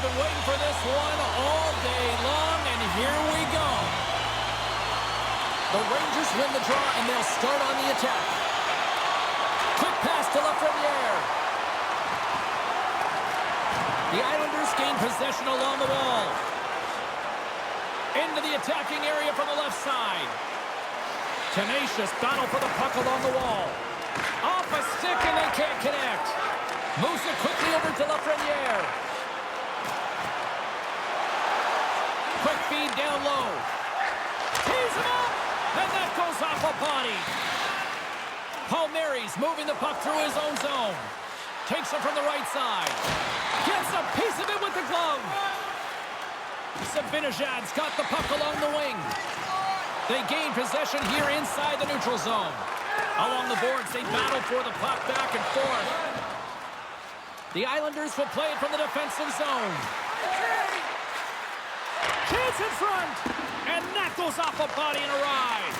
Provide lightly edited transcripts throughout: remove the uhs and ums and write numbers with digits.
We've been waiting for this one all day long, and here we go. The Rangers win the draw, and they'll start on the attack. Quick pass to Lafreniere. The Islanders gain possession along the wall. Into the attacking area from the left side. Tenacious battle for the puck along the wall. Off a stick, and they can't connect. Moves it quickly over to Lafreniere. Quick feed down low. Tees him up, and that goes off a body. Palmieri's moving the puck through his own zone. Takes it from the right side. Gets a piece of it with the glove. Sabinajad's got the puck along the wing. They gain possession here inside the neutral zone. Along the boards, they battle for the puck back and forth. The Islanders will play it from the defensive zone. Chance in front, and that goes off a body and a ride.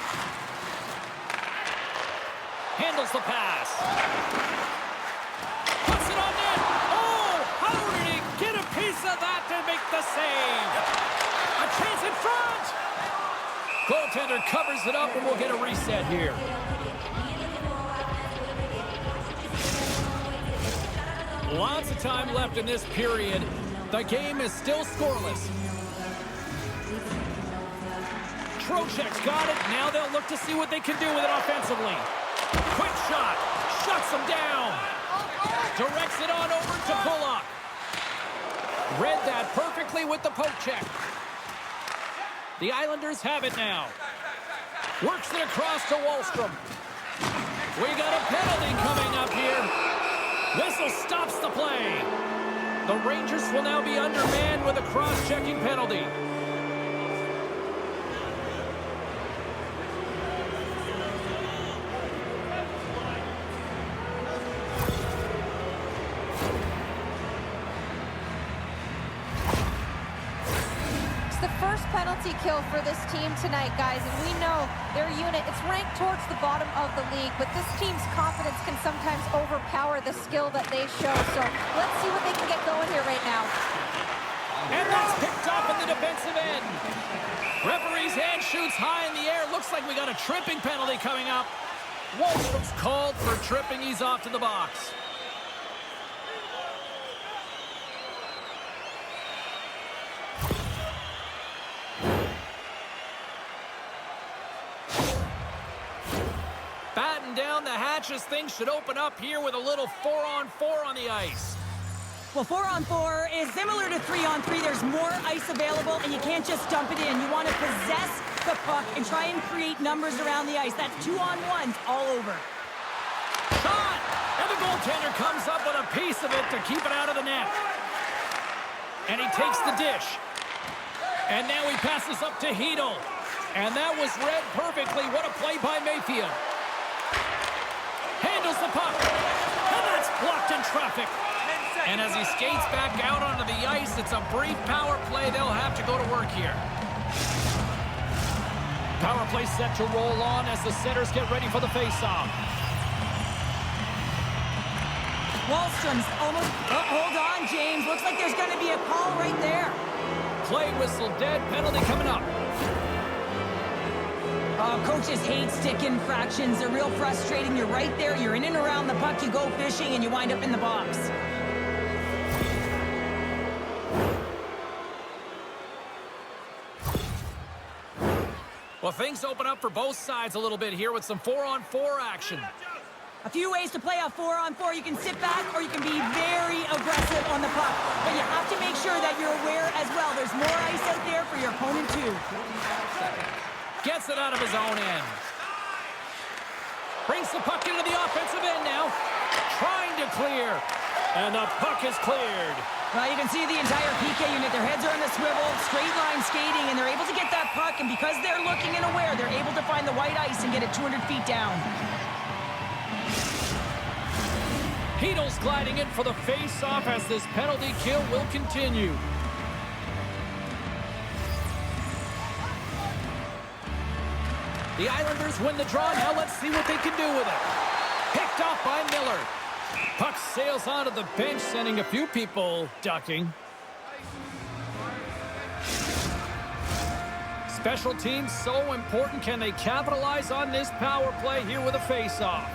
Handles the pass. Puts it on net. Oh, how did he get a piece of that to make the save? A chance in front. Goaltender covers it up, and we'll get a reset here. Lots of time left in this period. The game is still scoreless. Trocheck's got it. Now they'll look to see what they can do with it offensively. Quick shot. Shuts them down. Directs it on over to Bullock. Read that perfectly with the poke check. The Islanders have it now. Works it across to Wahlstrom. We got a penalty coming up here. Whistle stops the play. The Rangers will now be undermanned with a cross-checking penalty. The first penalty kill for this team tonight, guys, and we know their unit, it's ranked towards the bottom of the league, but this team's confidence can sometimes overpower the skill that they show, so let's see what they can get going here right now. And that's picked up at the defensive end. Referee's hand shoots high in the air. Looks like we got a tripping penalty coming up. Wahlstrom's called for tripping. He's off to the box. Batten down the hatches. Things should open up here with a little 4-on-4 on the ice. Well, 4-on-4 is similar to 3-on-3. There's more ice available, and you can't just dump it in. You want to possess the puck and try and create numbers around the ice. That's 2-on-1s all over. Shot! And the goaltender comes up with a piece of it to keep it out of the net. And he takes the dish. And now he passes up to Hedl. And that was read perfectly. What a play by Mayfield. Handles the puck. And that's blocked in traffic. And as he skates back out onto the ice, it's a brief power play. They'll have to go to work here. Power play set to roll on as the setters get ready for the faceoff. Wahlstrom's almost... Oh, hold on, James. Looks like there's going to be a call right there. Play whistle dead. Penalty coming up. Coaches hate stick infractions. They're real frustrating. You're right there. You're in and around the puck. You go fishing, and you wind up in the box. Well, things open up for both sides a little bit here with some 4-on-4 action. A few ways to play a 4-on-4. You can sit back or you can be very aggressive on the puck. But you have to make sure that you're aware as well. There's more ice out there for your opponent too. Gets it out of his own end. Brings the puck into the offensive end now. Trying to clear. And the puck is cleared. Well, you can see the entire PK unit. Their heads are on the swivel, straight line skating, and they're able to get that puck. And because they're looking and aware, they're able to find the white ice and get it 200 feet down. Hedl's gliding in for the face-off as this penalty kill will continue. The Islanders win the draw. Now let's see what they can do with it. Picked off by Miller. Puck sails onto the bench, sending a few people ducking. Special teams so important. Can they capitalize on this power play here with a face-off?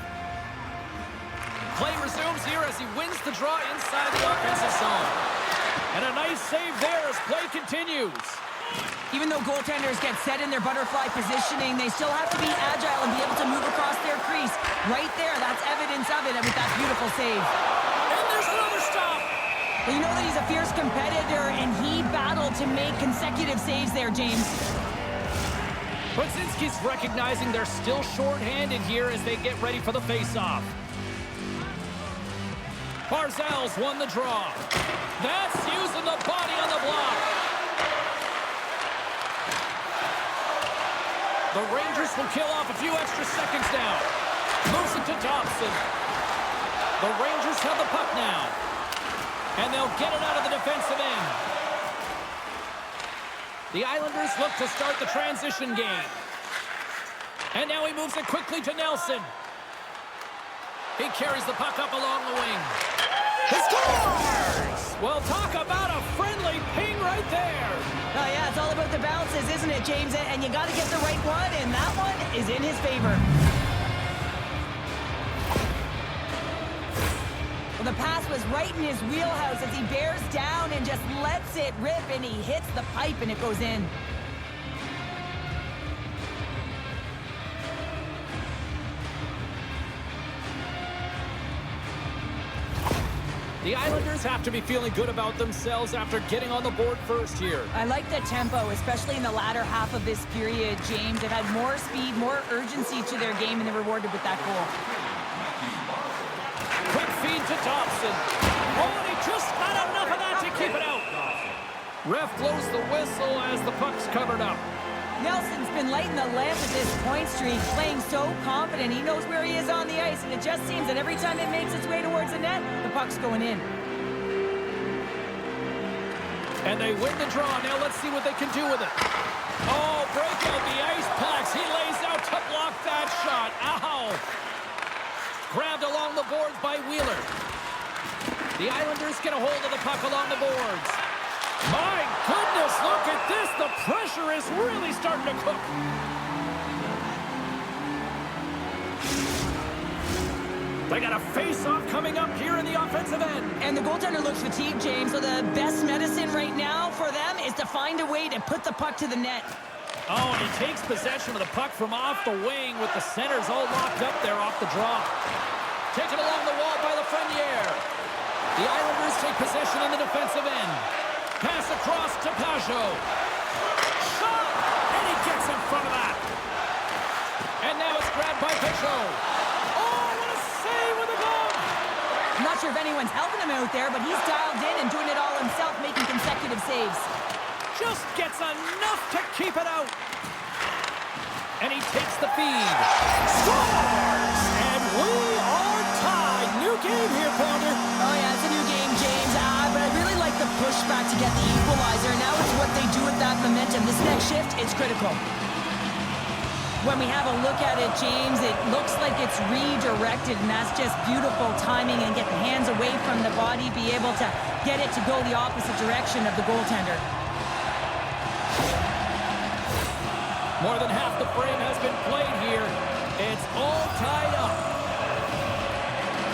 Play resumes here as he wins the draw inside the offensive zone. And a nice save there as play continues. Even though goaltenders get set in their butterfly positioning, they still have to be agile and be able to move across their crease. Right there, that's evidence of it with that beautiful save. And there's another stop. Well, you know that he's a fierce competitor, and he battled to make consecutive saves there, James. Brzezinski's recognizing they're still short-handed here as they get ready for the face-off. Barzal's won the draw. That's using the body on the block. The Rangers will kill off a few extra seconds now. Moves it to Dobson. The Rangers have the puck now. And they'll get it out of the defensive end. The Islanders look to start the transition game. And now he moves it quickly to Nelson. He carries the puck up along the wing. He scores! Well, talk about a friendly ping right there. Oh, yeah, it's all about the bounces, isn't it, James? And you got to get the right one, and that one is in his favor. Well, the pass was right in his wheelhouse as he bears down and just lets it rip, and he hits the pipe, and it goes in. The Islanders have to be feeling good about themselves after getting on the board first here. I like the tempo, especially in the latter half of this period, James. They've had more speed, more urgency to their game, and they're rewarded with that goal. Quick feed to Dobson. Oh, and he just got enough of that to keep it out. Ref blows the whistle as the puck's covered up. Nelson's been lighting the lamp at this point streak, playing so confident. He knows where he is on the ice, and it just seems that every time it makes its way towards the net, the puck's going in. And they win the draw. Now let's see what they can do with it. Oh, break out the ice packs. He lays out to block that shot. Ow! Grabbed along the boards by Wheeler. The Islanders get a hold of the puck along the boards. My goodness, look at this. The pressure is really starting to cook. They got a face-off coming up here in the offensive end. And the goaltender looks fatigued, James, so the best medicine right now for them is to find a way to put the puck to the net. Oh, and he takes possession of the puck from off the wing with the centers all locked up there off the draw. Taken along the wall by Lafreniere. The Islanders take possession in the defensive end. Pass across to Pajot. Shot! And he gets in front of that. And now it's grabbed by Pajot. Oh, what a save with the glove! I'm not sure if anyone's helping him out there, but he's dialed in and doing it all himself, making consecutive saves. Just gets enough to keep it out. And he takes the feed. Scores! And we are tied. New game here, Pounder. Oh, yeah, it's a new game, James. But I really like the pushback to get the equalizer. Now it's what they do with that momentum. This next shift, it's critical. When we have a look at it, James, it looks like it's redirected, and that's just beautiful timing and get the hands away from the body, be able to get it to go the opposite direction of the goaltender. More than half the frame has been played here. It's all tied up.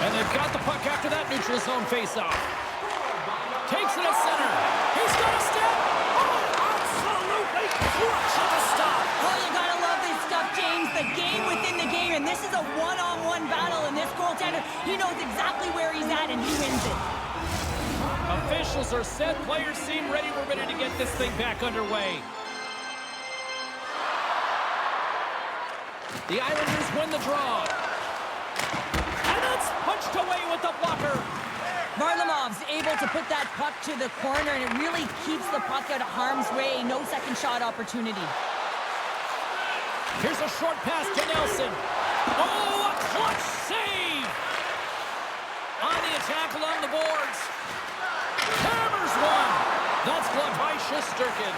And they've got the puck after that neutral zone faceoff. Takes it at center. He's got a step. Oh, absolutely clutch at the stop. Oh, you gotta love this stuff, James. The game within the game, and this is a one-on-one battle, and this goaltender, he knows exactly where he's at, and he wins it. Officials are set. Players seem ready. We're ready to get this thing back underway. The Islanders win the draw. And it's punched away with the blocker. Varlamov's able to put that puck to the corner, and it really keeps the puck out of harm's way. No second shot opportunity. Here's a short pass to Nelson. Oh, a clutch save! On the attack along the boards. Hammers one. That's blocked by Shesterkin.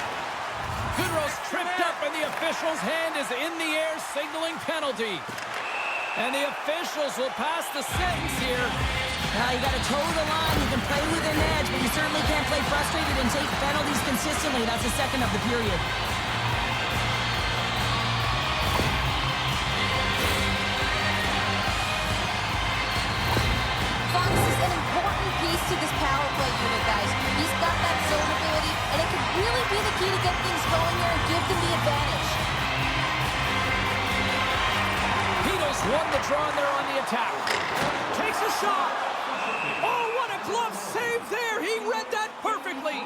Goodrow's tripped up, and the official's hand is in the air, signaling penalty. And the officials will pass the sentence here. Now you got to toe the line. You can play with an edge, but you certainly can't play frustrated and take penalties consistently. That's the second of the period. won the draw and they're on the attack. Takes a shot. Oh, what a glove save there. He read that perfectly.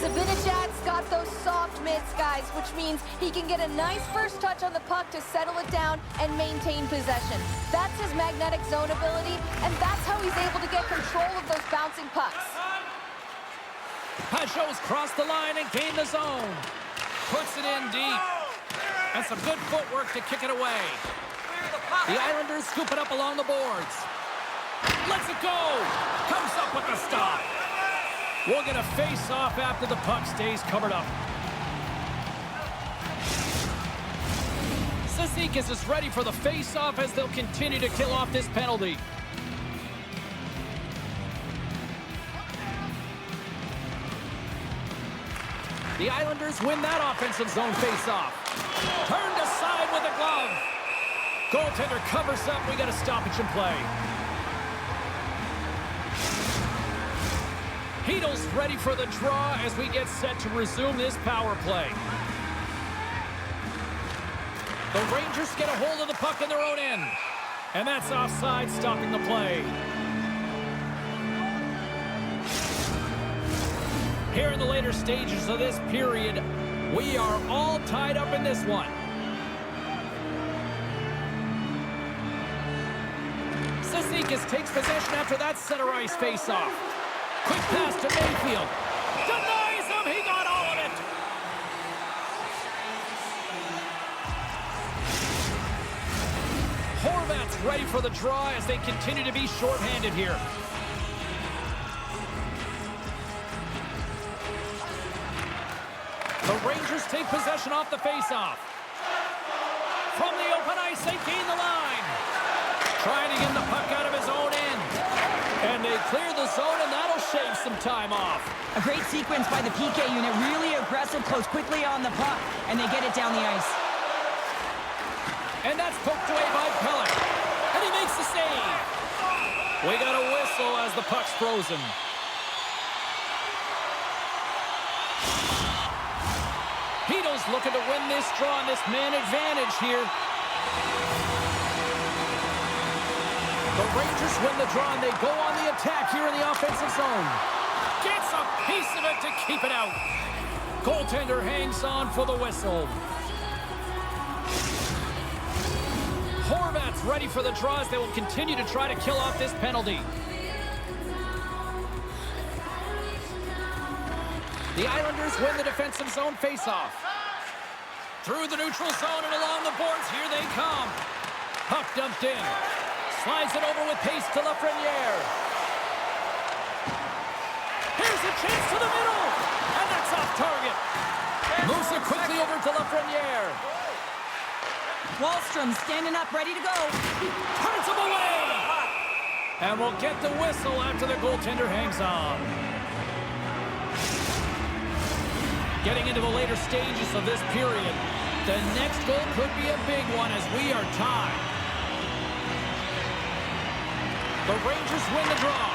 Zibanejad's got those soft mitts, guys, which means he can get a nice first touch on the puck to settle it down and maintain possession. That's his magnetic zone ability, and that's how he's able to get control of those bouncing pucks. Pajot's crossed the line and gained the zone. Puts it in deep. And some good footwork to kick it away. The Islanders scoop it up along the boards. Lets it go. Comes up with the stop. We'll get a face-off after the puck stays covered up. Cizikas is ready for the face-off as they'll continue to kill off this penalty. The Islanders win that offensive zone face-off. Turned aside with a glove. Goaltender covers up. We got a stoppage in play. Heedle's ready for the draw as we get set to resume this power play. The Rangers get a hold of the puck in their own end. And that's offside, stopping the play. Here in the later stages of this period, we are all tied up in this one. Cizikas takes possession after that center ice face-off. Quick pass to Mayfield. Denies him. He got all of it. Horvat's ready for the draw as they continue to be shorthanded here. The Rangers take possession off the faceoff. From the open ice, they gain the line. Trying to get the puck out of his own end. And they clear the zone, and that'll shave some time off. A great sequence by the PK unit. Really aggressive, close quickly on the puck, and they get it down the ice. And that's poked away by Pellick. And he makes the save. We got a whistle as the puck's frozen. Heedle's looking to win this draw on this man advantage here. The Rangers win the draw, and they go on the attack here in the offensive zone. Gets a piece of it to keep it out. Goaltender hangs on for the whistle. Horvat's ready for the draw as they will continue to try to kill off this penalty. The Islanders win the defensive zone faceoff. Through the neutral zone and along the boards, here they come. Puck dumped in. Slides it over with pace to Lafreniere. Here's a chance to the middle. And that's off target. Moves it quickly over to Lafreniere. Wallstrom standing up, ready to go. Turns him away. And we'll get the whistle after the goaltender hangs on. Getting into the later stages of this period, the next goal could be a big one as we are tied. The Rangers win the draw.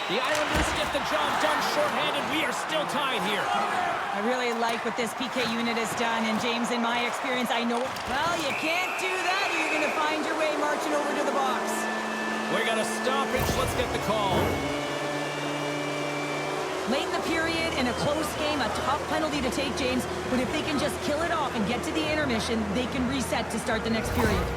The Islanders get the job done shorthanded. We are still tied here. I really like what this PK unit has done, and James, in my experience, I know, well, you can't do that or you're going to find your way marching over to the box. We got a stoppage. Let's get the call. Late in the period, in a close game, a tough penalty to take, James, but if they can just kill it off and get to the intermission, they can reset to start the next period.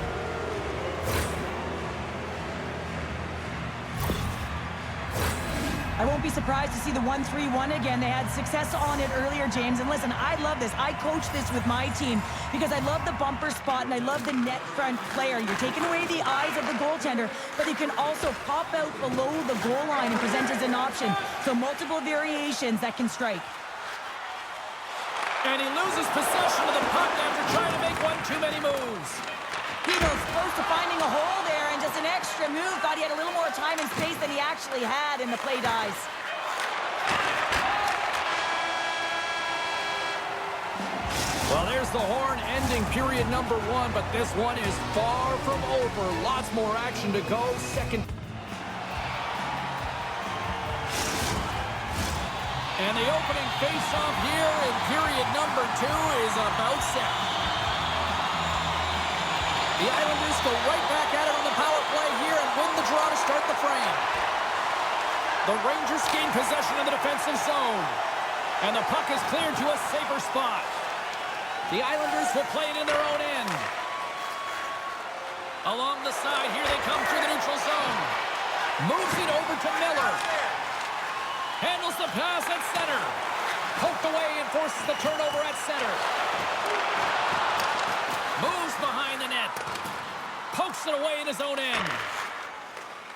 I won't be surprised to see the 1-3-1 again. They had success on it earlier, James. And listen, I love this. I coach this with my team because I love the bumper spot and I love the net front player. You're taking away the eyes of the goaltender, but he can also pop out below the goal line and present as an option. So multiple variations that can strike. And he loses possession of the puck after trying to make one too many moves. Heedle's close to finding a hole there, and just an extra move. Thought he had a little more time and space than he actually had, and the play dies. Well, there's the horn ending period number 1, but this one is far from over. Lots more action to go. Second. And the opening face-off here in period number 2 is about set. The Islanders go right back at it on the power play here and win the draw to start the frame. The Rangers gain possession in the defensive zone. And the puck is cleared to a safer spot. The Islanders will play it in their own end. Along the side, here they come through the neutral zone. Moves it over to Miller. Handles the pass at center. Poked away and forces the turnover at center. Moves behind the net. Pokes it away in his own end.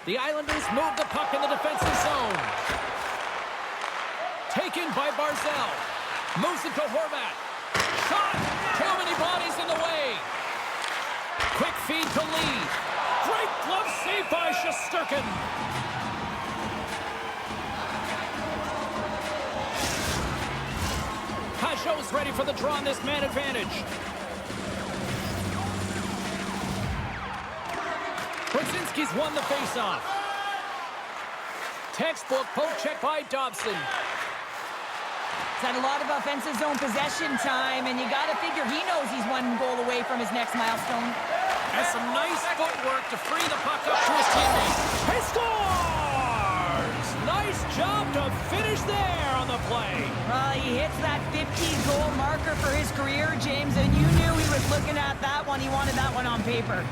The Islanders move the puck in the defensive zone. Taken by Barzal. Moves it to Horvat. Shot! Too many bodies in the way. Quick feed to Lee. Great glove save by Shesterkin. Pajot's ready for the draw on this man advantage. Brzezinski's won the faceoff. Textbook poke check by Dobson. He's had a lot of offensive zone possession time, and you got to figure he knows he's one goal away from his next milestone. Has some nice footwork to free the puck up to his teammate. He scores! Nice job to finish there on the play. He hits that 50-goal marker for his career, James, and you knew he was looking at that one. He wanted that one on paper.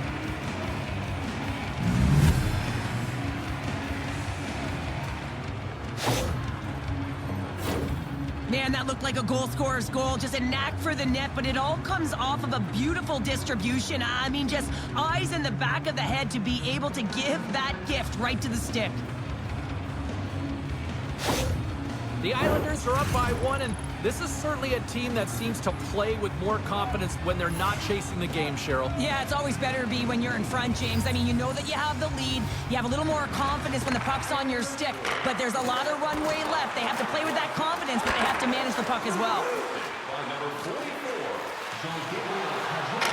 Man, that looked like a goal scorer's goal. Just a knack for the net, but it all comes off of a beautiful distribution. I mean, just eyes in the back of the head to be able to give that gift right to the stick. The Islanders are up by one, and this is certainly a team that seems to play with more confidence when they're not chasing the game, Cheryl. Yeah, it's always better to be when you're in front, James. I mean, you know that you have the lead. You have a little more confidence when the puck's on your stick, but there's a lot of runway left. They have to play with that confidence, but they have to manage the puck as well.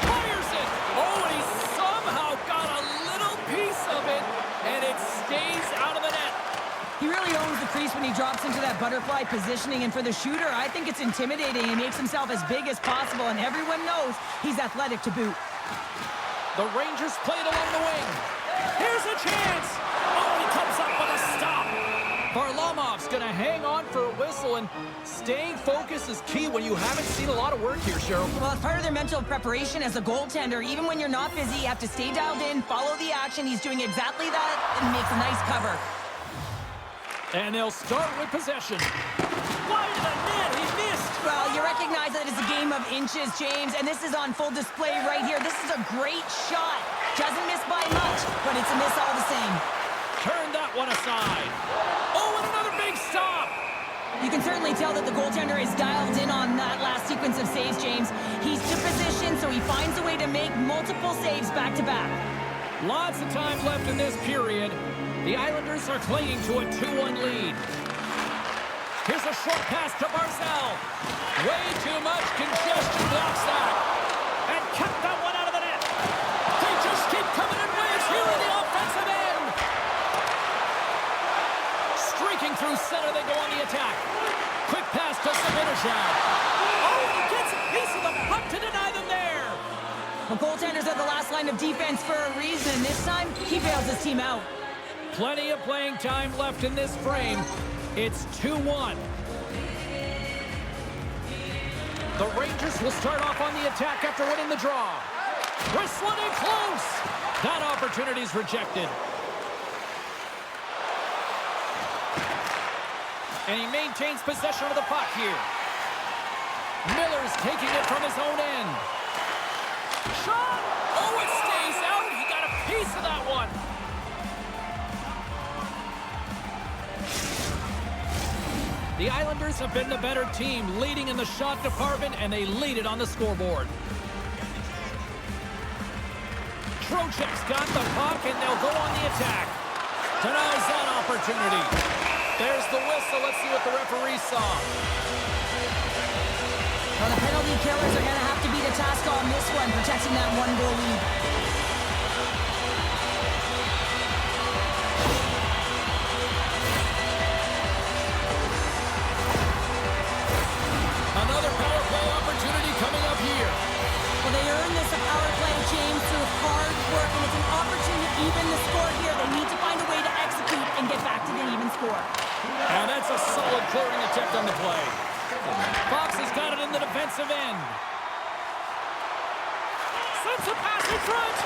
Fires it! Oh, and he somehow got a little piece of it, and it stays out of the net. He really owns the crease when he drops into that butterfly positioning, and for the shooter, I think it's intimidating. He makes himself as big as possible, and everyone knows he's athletic to boot. The Rangers play it along the wing. Here's a chance! Oh, he comes up with a stop! Varlamov's going to hang on for a whistle, and staying focused is key when you haven't seen a lot of work here, Cheryl. Well, it's part of their mental preparation as a goaltender. Even when you're not busy, you have to stay dialed in, follow the action. He's doing exactly that, and makes a nice cover. And they'll start with possession. Wide of the net, he missed! Well, you recognize that it's a game of inches, James, and this is on full display right here. This is a great shot. Doesn't miss by much, but it's a miss all the same. Turn that one aside. Oh, and another big stop! You can certainly tell that the goaltender is dialed in on that last sequence of saves, James. He's to position, so he finds a way to make multiple saves back-to-back. Lots of time left in this period. The Islanders are clinging to a 2-1 lead. Here's a short pass to Barzal. Way too much congestion blocks that. And kept that one out of the net. They just keep coming in waves here in the offensive end. Streaking through center, they go on the attack. Quick pass to Zibanejad. Oh, he gets a piece of the puck to deny them there. Well, goaltenders are the last line of defense for a reason. This time, he bails his team out. Plenty of playing time left in this frame. It's 2-1. The Rangers will start off on the attack after winning the draw. Wrestling in close. That opportunity's rejected. And he maintains possession of the puck here. Miller's taking it from his own end. Shot! Oh, it stays out. He got a piece of that one. The Islanders have been the better team, leading in the shot department, and they lead it on the scoreboard. Trocheck's got the puck, and they'll go on the attack. Denies that opportunity. There's the whistle. Let's see what the referee saw. Well, the penalty killers are going to have to beat a task on this one, protecting that one-goal lead. Another power play opportunity coming up here. Well, they earned this a power play, James, through hard And that's a solid clearing attempt on the play. Fox has got it in the defensive end. Sends a pass in front.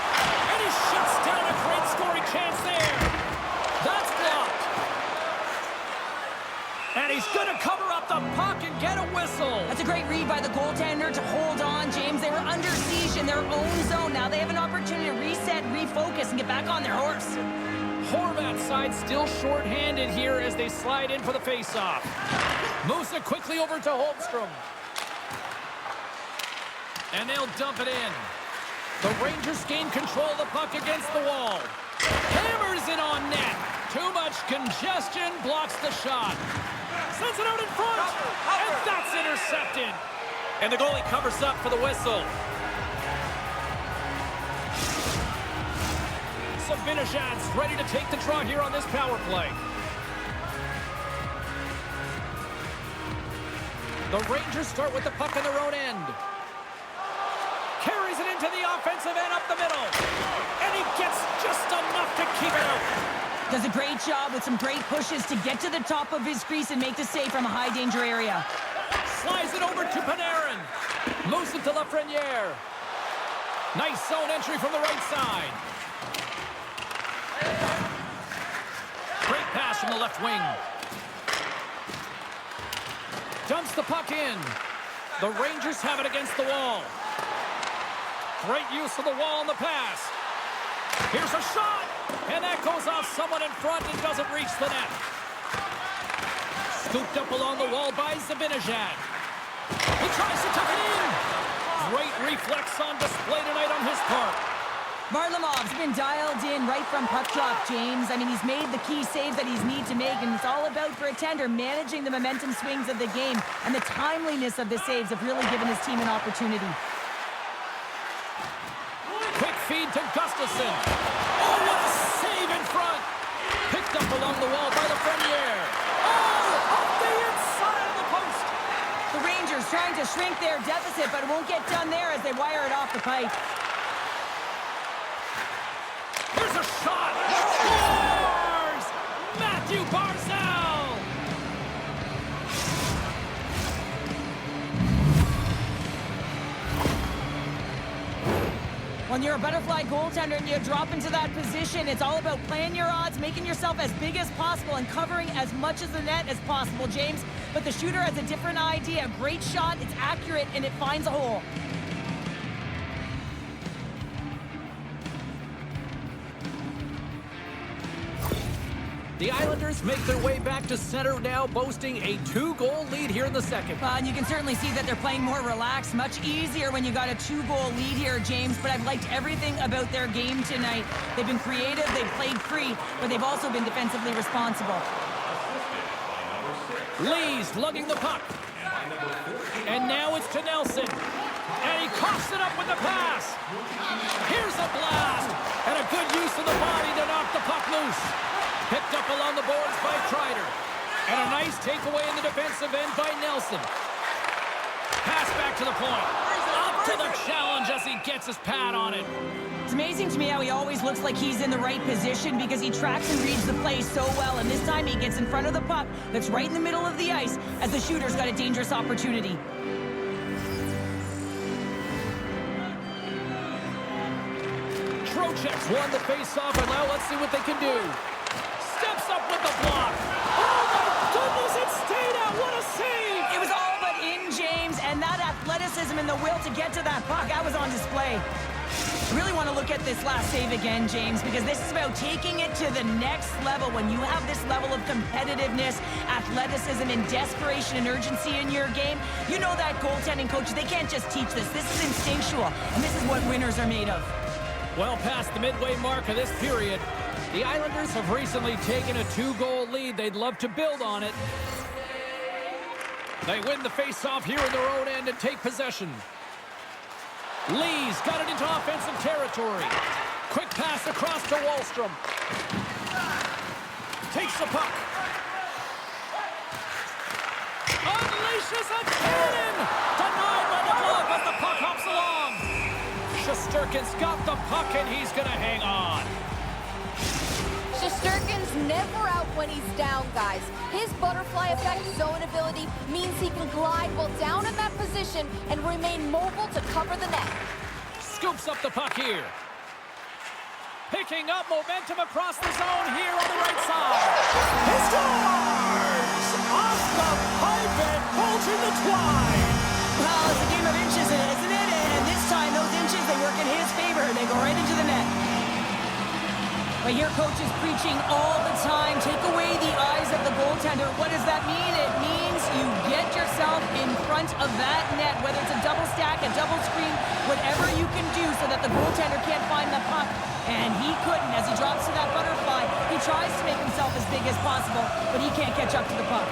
And he shuts down a great scoring chance there. That's blocked. And he's going to cover up the puck and get a whistle. That's a great read by the goaltender to hold on, James. They were under siege in their own zone. Now they have an opportunity to reset, refocus, and get back on their horse. Horvat's side still short-handed here as they slide in for the face-off. Moves it quickly over to Holmstrom. And they'll dump it in. The Rangers gain control of the puck against the wall. Hammers it on net. Too much congestion, blocks the shot. Sends it out in front, and that's intercepted. And the goalie covers up for the whistle. Sabinajad's ready to take the draw here on this power play. The Rangers start with the puck in their own end. Carries it into the offensive end up the middle. And he gets just enough to keep it out. Does a great job with some great pushes to get to the top of his crease and make the save from a high-danger area. Slides it over to Panarin. Moves it to Lafreniere. Nice zone entry from the right side. Great pass from the left wing. Dumps the puck in. The Rangers have it against the wall. Great use of the wall on the pass. Here's a shot. And that goes off someone in front and doesn't reach the net. Scooped up along the wall by Sabinajad. He tries to tuck it in. Great reflex on display tonight on his part. Varlamov's been dialed in right from puck drop, James. I mean, he's made the key saves that he's need to make, and it's all about, for a tender, managing the momentum swings of the game, and the timeliness of the saves have really given his team an opportunity. Quick feed to Gustafsson. Oh, what a save in front. Picked up along the wall by Lafreniere. Oh, off the inside of the post. The Rangers trying to shrink their deficit, but it won't get done there as they wire it off the pipe. Here's a shot. Scores! Matthew Barzal. When you're a butterfly goaltender and you drop into that position, it's all about playing your odds, making yourself as big as possible, and covering as much of the net as possible, James. But the shooter has a different idea. Great shot, it's accurate, and it finds a hole. The Islanders make their way back to center now, boasting a 2-goal lead here in the second. And you can certainly see that they're playing more relaxed, much easier when you got a 2-goal lead here, James. But I've liked everything about their game tonight. They've been creative, they've played free, but they've also been defensively responsible. Lee's lugging the puck. And now it's to Nelson. And he coughs it up with the pass. Here's a blast. And a good use of the body to knock the puck loose. Picked up along the boards by Kreider. And a nice takeaway in the defensive end by Nelson. Pass back to the point. Up to the challenge as he gets his pad on it. It's amazing to me how he always looks like he's in the right position because he tracks and reads the play so well. And this time he gets in front of the puck that's right in the middle of the ice as the shooter's got a dangerous opportunity. Trocheck's won the face-off, and now let's see what they can do. Steps up with the block. Oh, my goodness, it stayed out. What a save. It was all but in, James, and that athleticism and the will to get to that puck, that was on display. I really want to look at this last save again, James, because this is about taking it to the next level. When you have this level of competitiveness, athleticism, and desperation and urgency in your game, you know that goaltending coaches, they can't just teach this. This is instinctual, and this is what winners are made of. Well past the midway mark of this period, the Islanders have recently taken a 2-goal lead. They'd love to build on it. They win the face-off here in their own end and take possession. Lee's got it into offensive territory. Quick pass across to Wahlstrom. Takes the puck. Unleashes a cannon! Denied by the glove as the puck hops along. Shesterkin's got the puck and he's going to hang on. Shesterkin's He's never out when he's down, guys. His butterfly effect zone ability means he can glide while down in that position and remain mobile to cover the net. Scoops up the puck here. Picking up momentum across the zone here on the right side. He scores! Off the pipe and bulging the twine. Well, it's a game of inches, isn't it? And this time, those inches, they work in his favor. They go right into the net. But your coach is preaching all the time. Take away the eyes of the goaltender. What does that mean? It means you get yourself in front of that net, whether it's a double stack, a double screen, whatever you can do so that the goaltender can't find the puck. And he couldn't. As he drops to that butterfly, he tries to make himself as big as possible, but he can't catch up to the puck.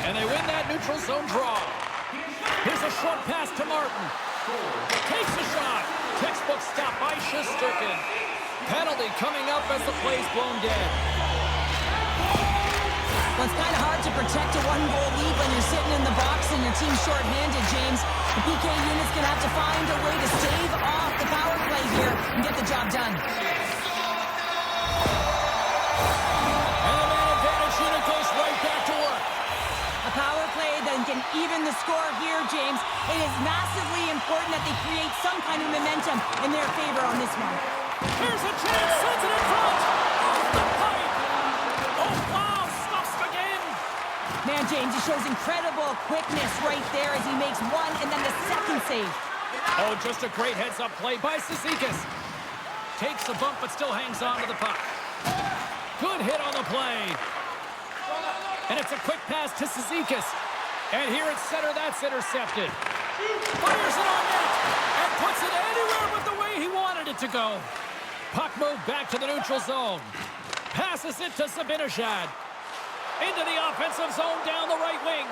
And they win that neutral zone draw. Here's a short pass to Martin. Takes a shot. Textbook stop by Shesterkin. Penalty coming up as the play's blown dead. Well, it's kind of hard to protect a one-goal lead when you're sitting in the box and your team's short-handed, James. The PK unit's going to have to find a way to stave off the power play here and get the job done. And the man advantage unit goes right back to work. A power play then can even the score here, James. It is massively important that they create some kind of momentum in their favor on this one. Here's a chance, sends it in front. Off the pipe. Oh, wow, stuffs again. Man, James, he shows incredible quickness right there as he makes one and then the second save. Oh, just a great heads-up play by Cizikas. Takes a bump, but still hangs on to the puck. Good hit on the play. And it's a quick pass to Cizikas. And here at center, that's intercepted. Fires it on net and puts it anywhere but the way he wanted it to go. Puck moved back to the neutral zone. Passes it to Zibanejad. Into the offensive zone down the right wing.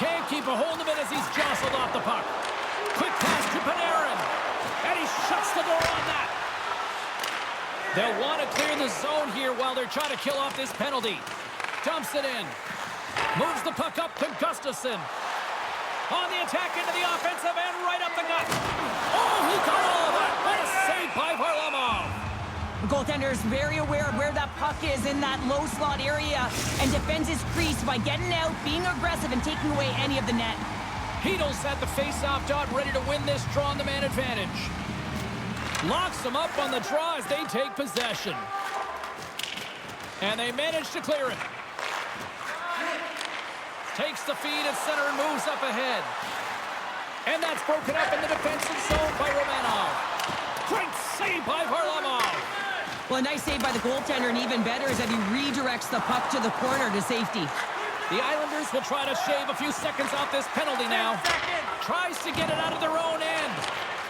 Can't keep a hold of it as he's jostled off the puck. Quick pass to Panarin. And he shuts the door on that. They'll want to clear the zone here while they're trying to kill off this penalty. Dumps it in. Moves the puck up to Gustafsson. On the attack into the offensive end, right up the gut. Oh, he got all of it. What a save by Varlamov. The goaltender is very aware of where that puck is in that low slot area and defends his crease by getting out, being aggressive, and taking away any of the net. Heedle's at the face-off dot, ready to win this draw on the man advantage. Locks them up on the draw as they take possession. And they manage to clear it. Takes the feed at center and moves up ahead. And that's broken up in the defensive zone by Romanov. Great save by Varlamov. Well, a nice save by the goaltender, and even better is that he redirects the puck to the corner to safety. The Islanders will try to shave a few seconds off this penalty now. Tries to get it out of their own end.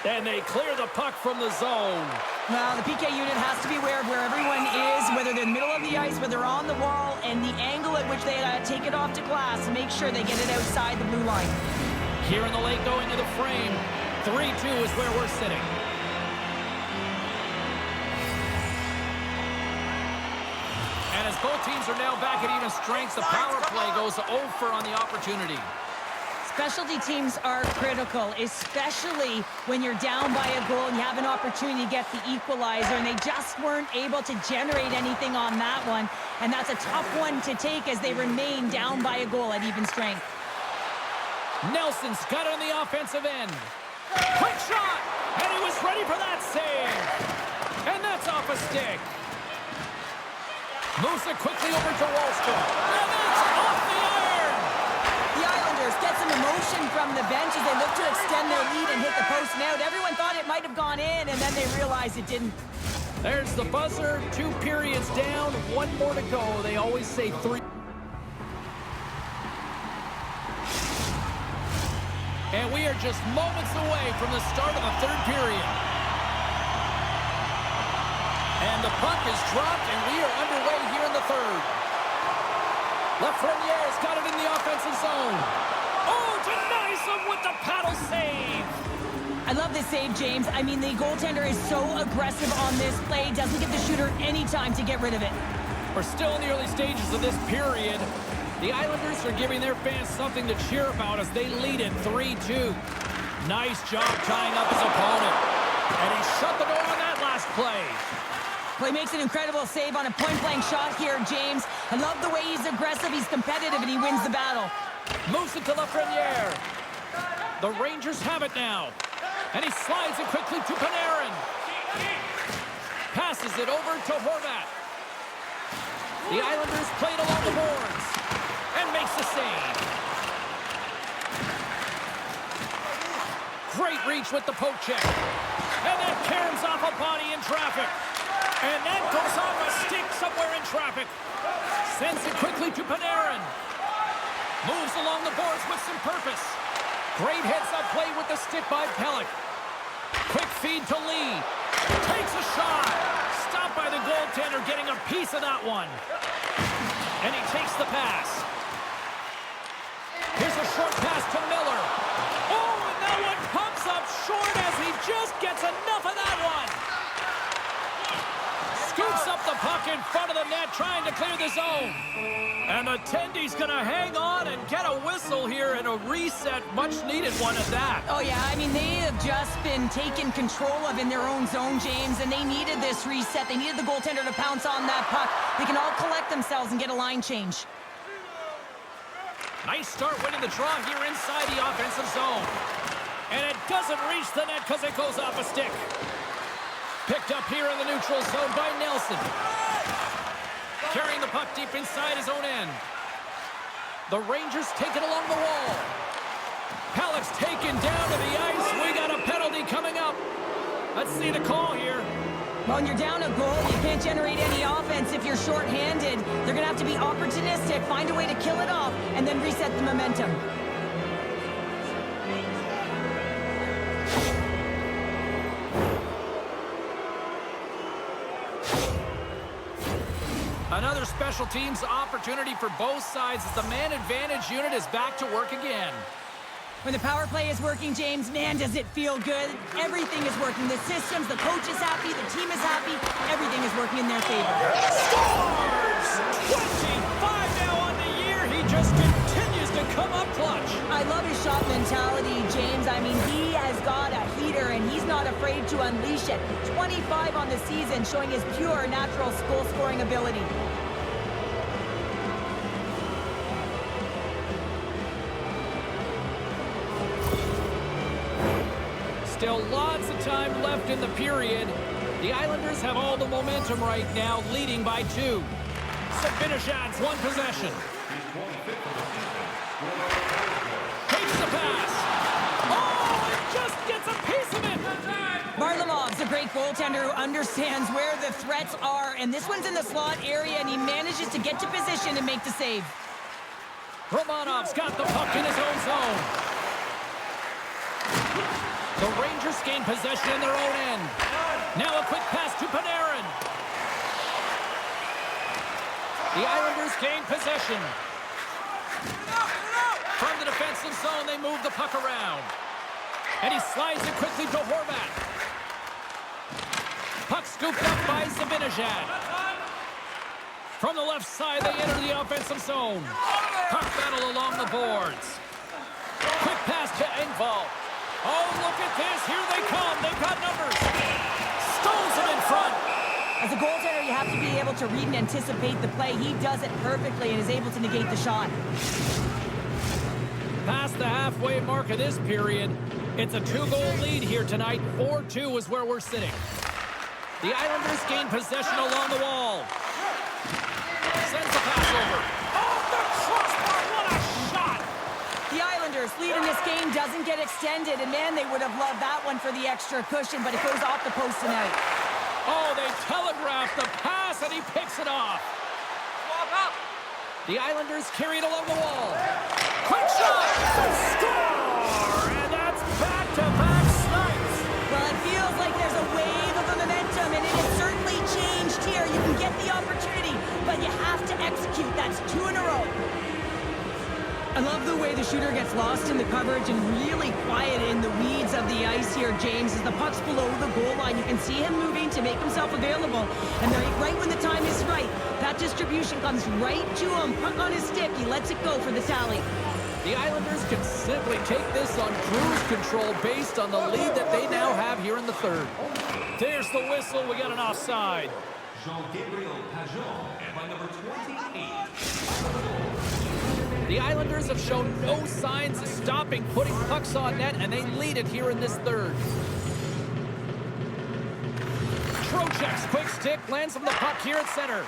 And they clear the puck from the zone. Well, the PK unit has to be aware of where everyone is, whether they're in the middle of the ice, whether they're on the wall, and the angle at which they take it off to glass to make sure they get it outside the blue line. Here in the late going to the frame. 3-2 is where we're sitting. And as both teams are now back at even strength, the power play goes over on the opportunity. Specialty teams are critical, especially when you're down by a goal and you have an opportunity to get the equalizer, and they just weren't able to generate anything on that one. And that's a tough one to take as they remain down by a goal at even strength. Nelson's got it on the offensive end. Quick shot! And he was ready for that save. And that's off a stick. Moves it quickly over to Wallstrom. And that's off the iron! The Islanders get some emotion from the bench as they look to extend their lead and hit the post and out. Everyone thought it might have gone in, and then they realized it didn't. There's the buzzer. 2 periods down. 1 more to go. They always say 3. And we are just moments away from the start of the 3rd period. And the puck is dropped, and we are underway here in the 3rd. Lafreniere's got it in the offensive zone. Oh, denies him with the paddle save. I love this save, James. I mean, the goaltender is so aggressive on this play, doesn't give the shooter any time to get rid of it. We're still in the early stages of this period. The Islanders are giving their fans something to cheer about as they lead it 3-2. Nice job tying up his opponent. And he shut the door on that last play. Well, he makes an incredible save on a point-blank shot here, James. I love the way he's aggressive, he's competitive, and he wins the battle. Moves it to Lafreniere. The Rangers have it now. And he slides it quickly to Panarin. Passes it over to Horvat. The Islanders play it along the boards. And makes the save. Great reach with the poke check. And that caroms off a body in traffic. And that goes off a stick somewhere in traffic. Sends it quickly to Panarin. Moves along the boards with some purpose. Great heads-up play with the stick by Pelech. Quick feed to Lee. Takes a shot. Stopped by the goaltender, getting a piece of that one. And he takes the pass. Here's a short pass to Miller. Oh, and that one comes up short as he just gets enough of that one. Scoops up the puck in front of the net, trying to clear the zone. And the Tendy's going to hang on and get a whistle here and a reset, much-needed one at that. Oh, yeah, I mean, they have just been taken control of in their own zone, James, and they needed this reset. They needed the goaltender to pounce on that puck. They can all collect themselves and get a line change. Nice start winning the draw here inside the offensive zone. And it doesn't reach the net because it goes off a stick. Picked up here in the neutral zone by Nelson. Carrying the puck deep inside his own end. The Rangers take it along the wall. Pelech's taken down to the ice. We got a penalty coming up. Let's see the call here. Well, when you're down a goal, you can't generate any offense if you're shorthanded. They're going to have to be opportunistic, find a way to kill it off, and then reset the momentum. Another special teams opportunity for both sides as the man advantage unit is back to work again. When the power play is working, James, man, does it feel good. Everything is working. The systems, the coach is happy, the team is happy. Everything is working in their favor. Scores! 25 now on the year. He just continues to come up clutch. I love his shot mentality, James. I mean, he has got a heater, and he's not afraid to unleash it. 25 on the season, showing his pure, natural goal-scoring ability. Still lots of time left in the period. The Islanders have all the momentum right now, leading by 2. Zibanejad's one possession. Takes the pass. Oh, it just gets a piece of it. Varlamov's a great goaltender who understands where the threats are, and this one's in the slot area, and he manages to get to position and make the save. Romanov's got the puck in his own zone. The Rangers gain possession in their own end. Now a quick pass to Panarin. The Islanders gain possession. From the defensive zone, they move the puck around. And he slides it quickly to Horvat. Puck scooped up by Zibanejad. From the left side, they enter the offensive zone. Puck battle along the boards. Quick pass to Engvall. Oh, look at this. Here they come. They've got numbers. Stones him in front. As a goaltender, you have to be able to read and anticipate the play. He does it perfectly and is able to negate the shot. Past the halfway mark of this period, it's a 2-goal lead here tonight. 4-2 is where we're sitting. The Islanders gain possession along the wall. Sends the pass over. Oh, the crossbar. What a shot. The Islanders' lead in this game doesn't get extended, and man, they would have loved that one for the extra cushion, but it goes off the post tonight. Oh, they telegraphed the pass, and he picks it off. Swap up. The Islanders carry it along the wall. Quick shot! Score! And that's back-to-back snipes. Well, it feels like there's a wave of momentum, and it has certainly changed here. You can get the opportunity, but you have to execute. That's 2 in a row. I love the way the shooter gets lost in the coverage and really quiet in the weeds of the ice here, James. As the puck's below the goal line, you can see him moving to make himself available. And right when the time is right, that distribution comes right to him. Puck on his stick, he lets it go for the tally. The Islanders can simply take this on cruise control based on the lead that they now have here in the third. There's the whistle. We got an offside. The Islanders have shown no signs of stopping putting pucks on net, and they lead it here in this third. Trocheck's quick stick lands from the puck here at center.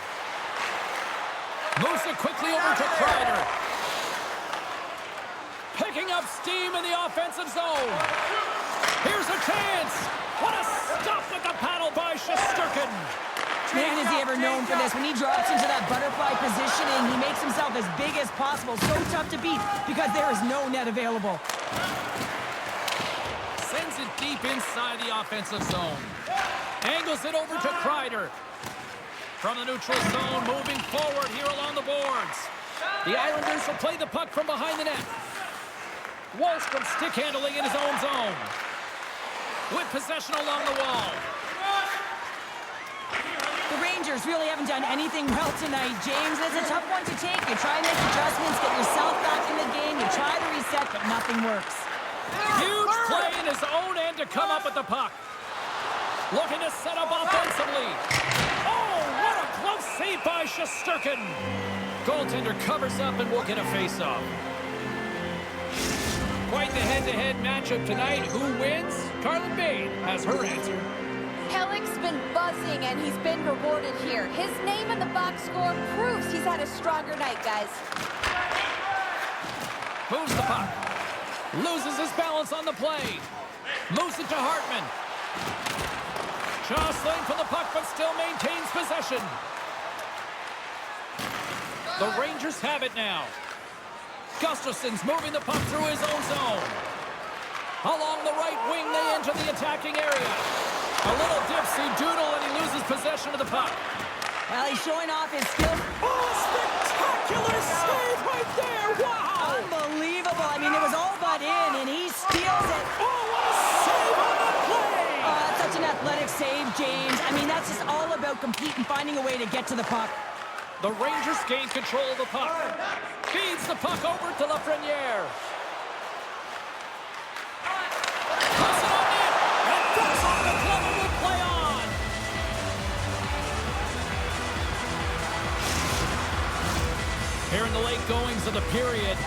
Moves it quickly over to Kreider. Picking up steam in the offensive zone. Here's a chance. What a stop with the paddle by Shesterkin. Man, is he ever known for this. When he drops into that butterfly positioning, he makes himself as big as possible. So tough to beat because there is no net available. Sends it deep inside the offensive zone. Angles it over to Kreider. From the neutral zone, moving forward here along the boards. The Islanders will play the puck from behind the net. Wallstrom stick handling in his own zone. With possession along the wall. The Rangers really haven't done anything well tonight, James. It's a tough one to take. You try and make adjustments, get yourself back in the game. You try to reset, but nothing works. Huge play in his own end to come up with the puck. Looking to set up offensively. Oh, what a close save by Shesterkin. Goaltender covers up and will get a face-off. Quite the head-to-head matchup tonight. Who wins? Carlin Bain has her answer. Hellick's been buzzing, and he's been rewarded here. His name in the box score proves he's had a stronger night, guys. Moves the puck. Loses his balance on the play. Moves it to Hartman. Jostling for the puck, but still maintains possession. The Rangers have it now. Gustafson's moving the puck through his own zone. Along the right wing, they enter the attacking area. A little dipsy doodle, and he loses possession of the puck. Well, he's showing off his skill. Oh, spectacular save right there! Wow! Unbelievable. I mean, it was all but in, and he steals it. Oh, what a save on the play! Oh, that's such an athletic save, James. I mean, that's just all about competing, finding a way to get to the puck. The Rangers gain control of the puck. Feeds the puck over to Lafreniere. Puts it on net, and puts on the glove and will play on. Here in the late goings of the period,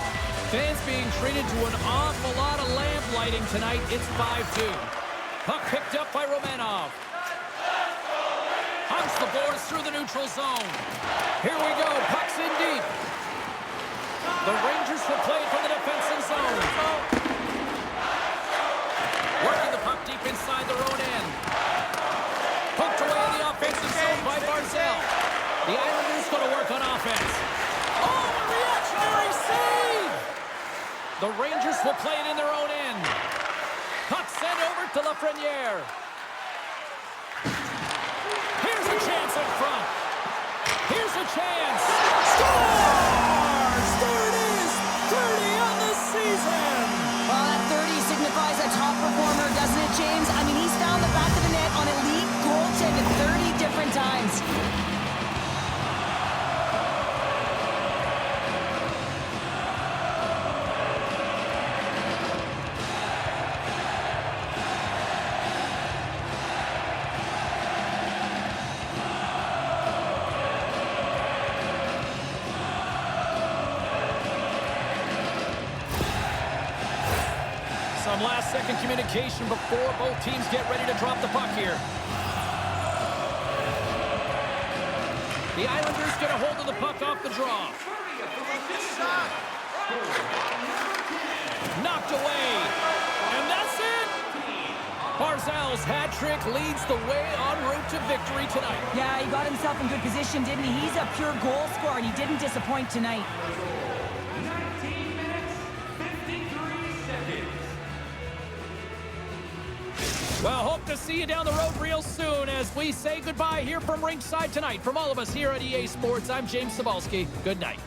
fans being treated to an awful lot of lamp lighting tonight. It's 5-2. Puck picked up by Romanov. Hunts the boards through the neutral zone. Here we go, puck's in deep. The Rangers will play from the defensive zone. Working the puck deep inside their own end. Poked away in the offensive zone by Barzal. The Islanders going to work on offense. Oh, a reactionary save! The Rangers will play it in their own end. Puck sent over to Lafreniere. Here's a chance in front. Here's a chance. Scores! There it is! 30 on the season! Well, that 30 signifies a top performer, doesn't it, James? I mean, he's found the back of the net on elite goaltending 30 different times. Some last-second communication before both teams get ready to drop the puck here. The Islanders get a hold of the puck off the draw. Knocked away. And that's it! Barzal's hat trick leads the way en route to victory tonight. Yeah, he got himself in good position, didn't he? He's a pure goal scorer, and he didn't disappoint tonight. Well, hope to see you down the road real soon as we say goodbye here from ringside tonight. From all of us here at EA Sports, I'm James Cebulski. Good night.